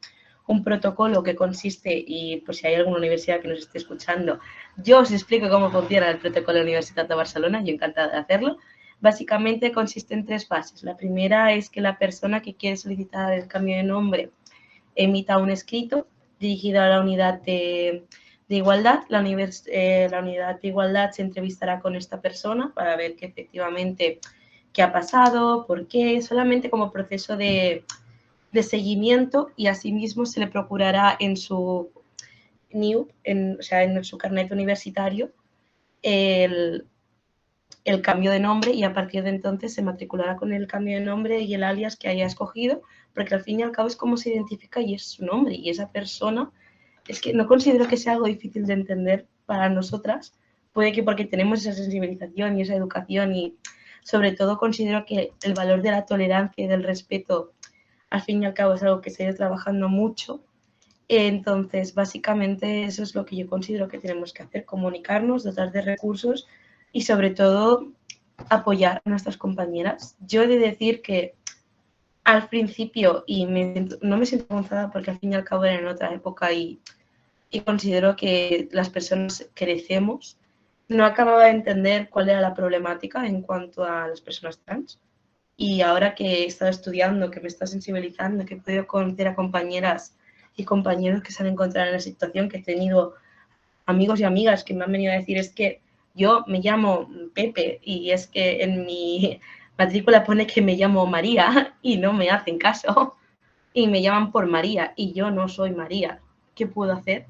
un protocolo que consiste, y por si hay alguna universidad que nos esté escuchando, yo os explico cómo funciona el protocolo de la Universitat de Barcelona, yo encantada de hacerlo. Básicamente consiste en 3 fases. La primera es que la persona que quiere solicitar el cambio de nombre emita un escrito dirigido a la unidad de igualdad. La unidad de igualdad se entrevistará con esta persona para ver que efectivamente qué ha pasado, por qué, solamente como proceso de seguimiento, y asimismo se le procurará en su NIU, o sea, en su carnet universitario, el cambio de nombre, y a partir de entonces se matriculará con el cambio de nombre y el alias que haya escogido, porque al fin y al cabo es como se identifica y es su nombre, y esa persona, es que no considero que sea algo difícil de entender para nosotras, puede que porque tenemos esa sensibilización y esa educación, y sobre todo considero que el valor de la tolerancia y del respeto al fin y al cabo es algo que se ha ido trabajando mucho. Entonces, básicamente eso es lo que yo considero que tenemos que hacer: comunicarnos, dotar de recursos y sobre todo apoyar a nuestras compañeras. Yo he de decir que al principio, y no me siento avanzada porque al fin y al cabo era en otra época, y considero que las personas crecemos, no acababa de entender cuál era la problemática en cuanto a las personas trans. Y ahora que he estado estudiando, que me está sensibilizando, que he podido conocer a compañeras y compañeros que se han encontrado en la situación, que he tenido amigos y amigas que me han venido a decir, es que yo me llamo Pepe y es que en mi matrícula pone que me llamo María y no me hacen caso y me llaman por María y yo no soy María. ¿Qué puedo hacer?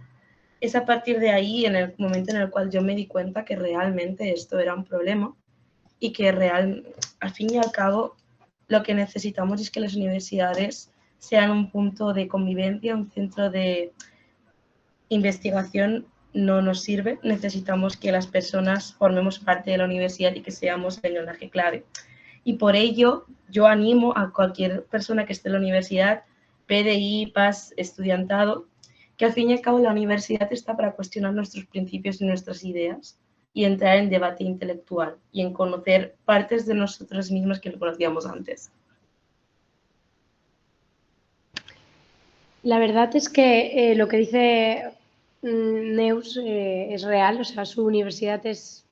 Es a partir de ahí, en el momento en el cual yo me di cuenta que realmente esto era un problema y que al fin y al cabo lo que necesitamos es que las universidades sean un punto de convivencia, un centro de investigación. No nos sirve, necesitamos que las personas formemos parte de la universidad y que seamos el engranaje clave. Y por ello yo animo a cualquier persona que esté en la universidad, PDI, PAS, estudiantado, que al fin y al cabo la universidad está para cuestionar nuestros principios y nuestras ideas y entrar en debate intelectual y en conocer partes de nosotros mismos que no conocíamos antes. La verdad es que lo que dice Neus es real, o sea, su universidad es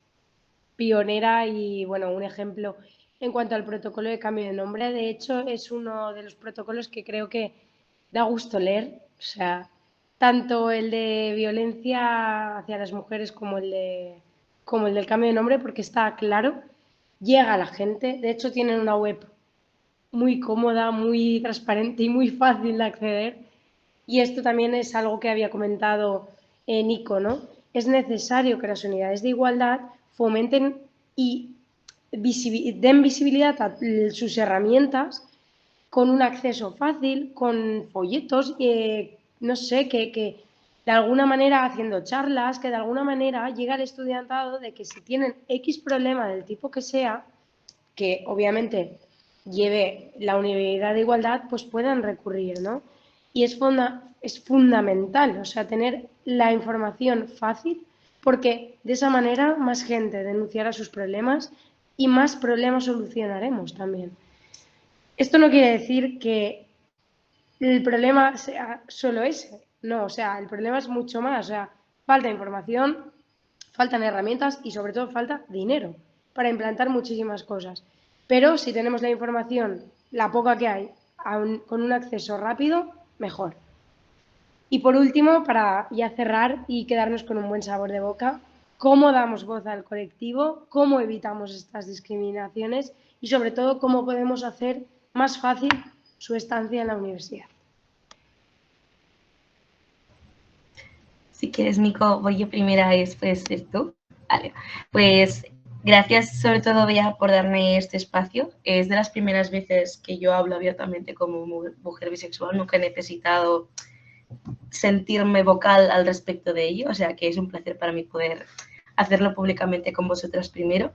pionera y, bueno, un ejemplo en cuanto al protocolo de cambio de nombre. De hecho, es uno de los protocolos que creo que da gusto leer, o sea, tanto el de violencia hacia las mujeres como el del cambio de nombre, porque está claro, llega a la gente. De hecho, tienen una web muy cómoda, muy transparente y muy fácil de acceder. Y esto también es algo que había comentado Nico, ¿no? Es necesario que las unidades de igualdad fomenten y den visibilidad a sus herramientas con un acceso fácil, con folletos, no sé, que de alguna manera haciendo charlas, que de alguna manera llega al estudiantado de que si tienen X problema del tipo que sea, que obviamente lleve la Universidad de Igualdad, pues puedan recurrir, ¿no? Y es fundamental, o sea, tener la información fácil, porque de esa manera más gente denunciará sus problemas y más problemas solucionaremos también. Esto no quiere decir que el problema sea solo ese, no, o sea, el problema es mucho más, o sea, falta información, faltan herramientas y sobre todo falta dinero para implantar muchísimas cosas. Pero si tenemos la información, la poca que hay, con un acceso rápido, mejor. Y por último, para ya cerrar y quedarnos con un buen sabor de boca, ¿cómo damos voz al colectivo? ¿Cómo evitamos estas discriminaciones? Y sobre todo, ¿cómo podemos hacer más fácil su estancia en la universidad? Si quieres, Nico, voy yo primera y después tú. Vale. Pues gracias sobre todo, Bea, por darme este espacio. Es de las primeras veces que yo hablo abiertamente como mujer bisexual. Nunca he necesitado sentirme vocal al respecto de ello, o sea que es un placer para mí poder hacerlo públicamente con vosotras primero.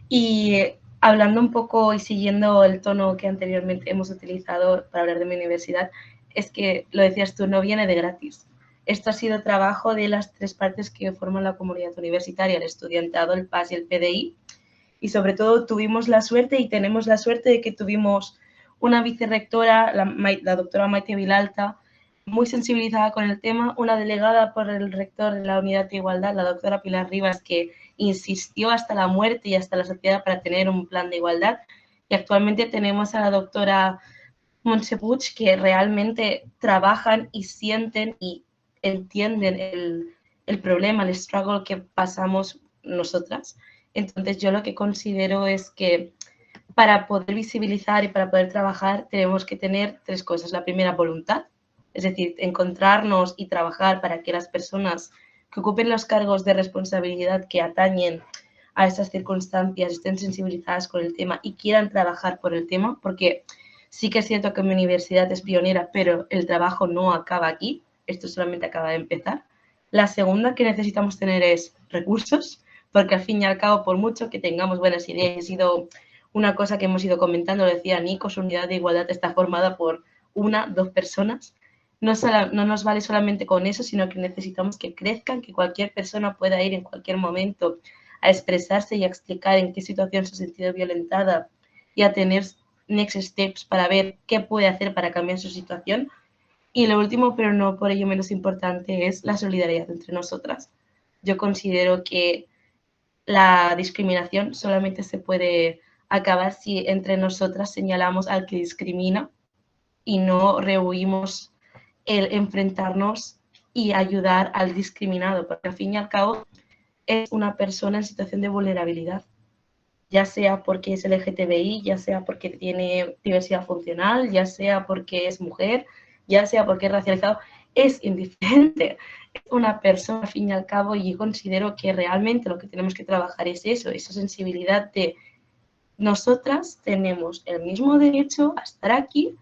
Y hablando un poco y siguiendo el tono que anteriormente hemos utilizado para hablar de mi universidad, es que, lo decías tú, no viene de gratis. Esto ha sido trabajo de las tres partes que forman la comunidad universitaria, el estudiantado, el PAS y el PDI, y sobre todo tuvimos la suerte y tenemos la suerte de que tuvimos una vicerrectora, la doctora Maite Vilalta, muy sensibilizada con el tema, una delegada por el rector de la Unidad de Igualdad, la doctora Pilar Rivas, que insistió hasta la muerte y hasta la sociedad para tener un plan de igualdad, y actualmente tenemos a la doctora Montse Puig, que realmente trabajan y sienten y entienden el problema, el struggle que pasamos nosotras. Entonces yo lo que considero es que para poder visibilizar y para poder trabajar tenemos que tener tres cosas. La primera, voluntad, es decir, encontrarnos y trabajar para que las personas que ocupen los cargos de responsabilidad que atañen a estas circunstancias estén sensibilizadas con el tema y quieran trabajar por el tema, porque sí que es cierto que mi universidad es pionera, pero el trabajo no acaba aquí, esto solamente acaba de empezar. La segunda que necesitamos tener es recursos, porque al fin y al cabo, por mucho que tengamos buenas ideas, ha sido una cosa que hemos ido comentando, lo decía Nico, su unidad de igualdad está formada por 1, 2 personas. No nos vale solamente con eso, sino que necesitamos que crezcan, que cualquier persona pueda ir en cualquier momento a expresarse y a explicar en qué situación se ha sentido violentada y a tener next steps para ver qué puede hacer para cambiar su situación. Y lo último, pero no por ello menos importante, es la solidaridad entre nosotras. Yo considero que la discriminación solamente se puede acabar si entre nosotras señalamos al que discrimina y no rehuimos el enfrentarnos y ayudar al discriminado, porque al fin y al cabo es una persona en situación de vulnerabilidad, ya sea porque es LGTBI, ya sea porque tiene diversidad funcional, ya sea porque es mujer, ya sea porque es racializado, es indiferente. Es una persona al fin y al cabo, y yo considero que realmente lo que tenemos que trabajar es eso, esa sensibilidad de nosotras tenemos el mismo derecho a estar aquí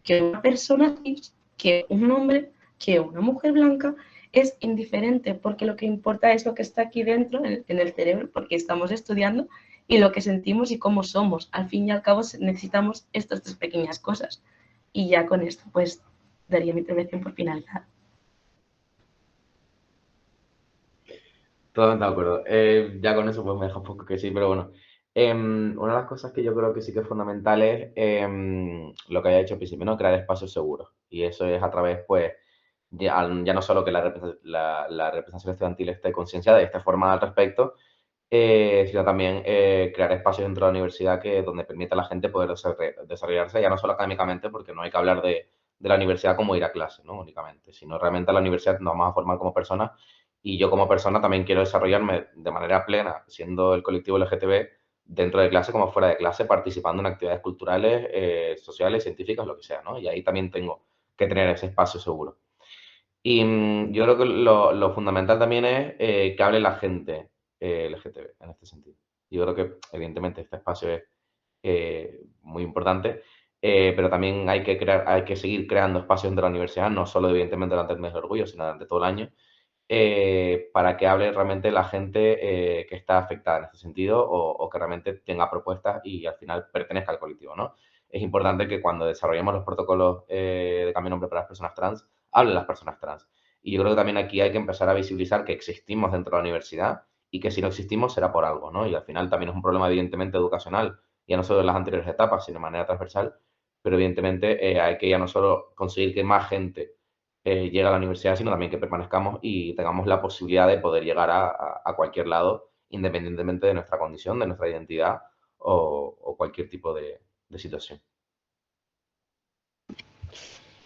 que una persona cis, que un hombre, que una mujer blanca. Es indiferente, porque lo que importa es lo que está aquí dentro, en el cerebro, porque estamos estudiando, y lo que sentimos y cómo somos. Al fin y al cabo necesitamos estas tres pequeñas cosas. Y ya con esto, pues, daría mi intervención por finalizar. Totalmente de acuerdo. Ya con eso pues me deja un poco que sí, pero bueno. Una de las cosas que yo creo que sí que es fundamental es lo que haya dicho al principio, ¿no? Crear espacios seguros. Y eso es a través, pues, ya no solo que la representación estudiantil esté concienciada y esté formada al respecto, sino también crear espacios dentro de la universidad donde permita a la gente poder desarrollarse, ya no solo académicamente, porque no hay que hablar de la universidad como ir a clase, ¿no? Únicamente, sino realmente a la universidad nos vamos a formar como personas, y yo como persona también quiero desarrollarme de manera plena, siendo el colectivo LGTB, dentro de clase como fuera de clase, participando en actividades culturales, sociales, científicas, lo que sea, ¿no? Y ahí también tengo que tener ese espacio seguro. Y yo creo que lo fundamental también es que hable la gente LGTB en este sentido. Yo creo que, evidentemente, este espacio es muy importante, pero también hay que seguir creando espacios dentro de la universidad, no solo, evidentemente, durante el mes de orgullo, sino durante todo el año, para que hable realmente la gente que está afectada en este sentido, o que realmente tenga propuestas y al final pertenezca al colectivo, ¿no? Es importante que cuando desarrollemos los protocolos de cambio de nombre para las personas trans, hablen las personas trans. Y yo creo que también aquí hay que empezar a visibilizar que existimos dentro de la universidad y que si no existimos será por algo, ¿no? Y al final también es un problema evidentemente educacional, ya no solo en las anteriores etapas, sino de manera transversal, pero evidentemente hay que ya no solo conseguir que más gente llegue a la universidad, sino también que permanezcamos y tengamos la posibilidad de poder llegar a cualquier lado, independientemente de nuestra condición, de nuestra identidad o cualquier tipo de situación.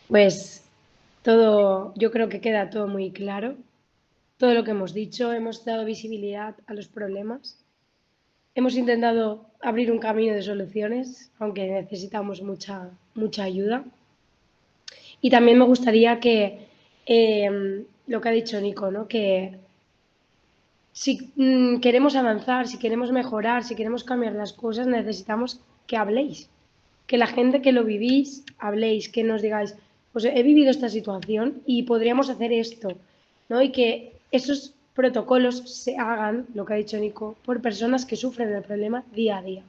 Pues todo, yo creo que queda todo muy claro. Todo lo que hemos dicho, hemos dado visibilidad a los problemas. Hemos intentado abrir un camino de soluciones, aunque necesitamos mucha ayuda. Y también me gustaría que, lo que ha dicho Nico, ¿no? Que si queremos avanzar, si queremos mejorar, si queremos cambiar las cosas, necesitamos que habléis. Que la gente que lo vivís, habléis, que nos digáis, pues he vivido esta situación y podríamos hacer esto, ¿no? Y que esos protocolos se hagan, lo que ha dicho Nico, por personas que sufren el problema día a día.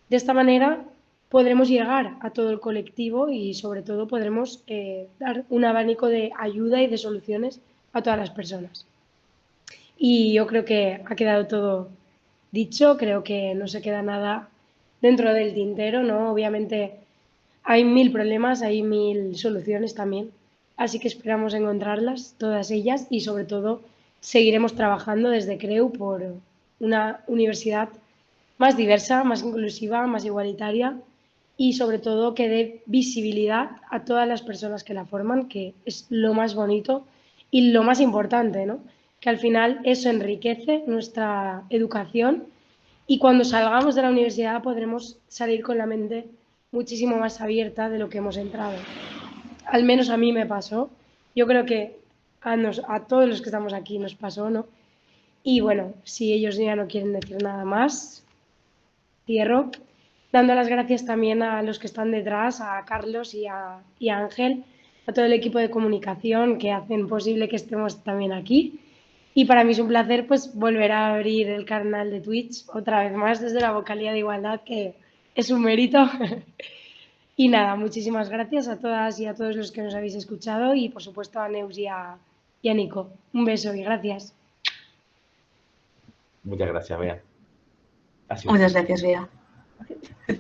De esta manera podremos llegar a todo el colectivo y sobre todo podremos dar un abanico de ayuda y de soluciones a todas las personas. Y yo creo que ha quedado todo dicho, creo que no se queda nada dentro del tintero, ¿no? Obviamente hay 1000 problemas, hay 1000 soluciones también, así que esperamos encontrarlas, todas ellas, y sobre todo seguiremos trabajando desde CREU por una universidad más diversa, más inclusiva, más igualitaria y sobre todo que dé visibilidad a todas las personas que la forman, que es lo más bonito y lo más importante, ¿no? Que al final eso enriquece nuestra educación y cuando salgamos de la universidad podremos salir con la mente muchísimo más abierta de lo que hemos entrado. Al menos a mí me pasó. Yo creo que a todos los que estamos aquí nos pasó, ¿no? Y bueno, si ellos ya no quieren decir nada más, cierro, dando las gracias también a los que están detrás, a Carlos y a Ángel, a todo el equipo de comunicación que hacen posible que estemos también aquí. Y para mí es un placer pues volver a abrir el canal de Twitch otra vez más desde la vocalía de igualdad, que es un mérito. Y nada, muchísimas gracias a todas y a todos los que nos habéis escuchado y por supuesto a Neus y a Nico. Un beso y gracias. Muchas gracias, Bea. Ha sido un Muchas placer. gracias, Bea.